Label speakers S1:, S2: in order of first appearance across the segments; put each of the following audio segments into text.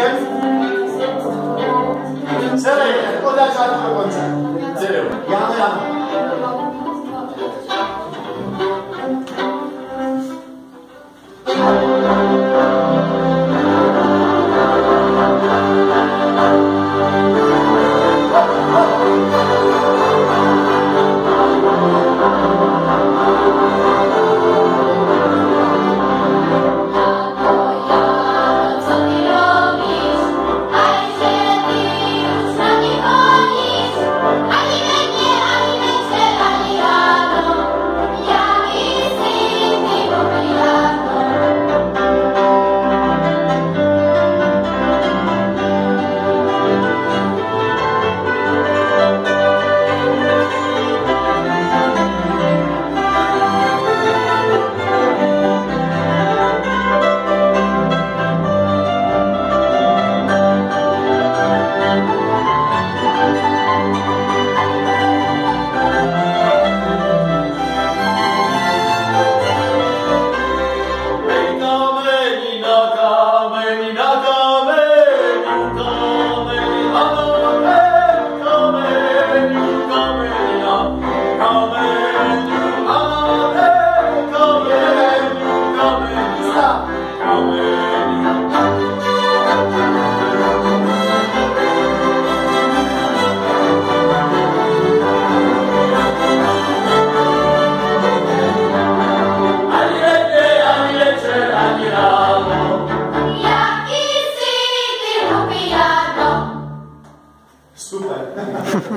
S1: Idem? Celé idem, od začátku do konce. Celé. Jáno.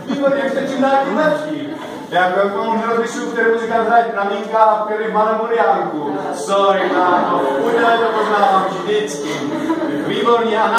S1: Výborně, jak jste čím dál tím lepší. Jak mám rozlišuju, který muzikant hraje pramínka a který malemuriánku. Sorry, máno, udělej to poznávám vždycky. Výborně a na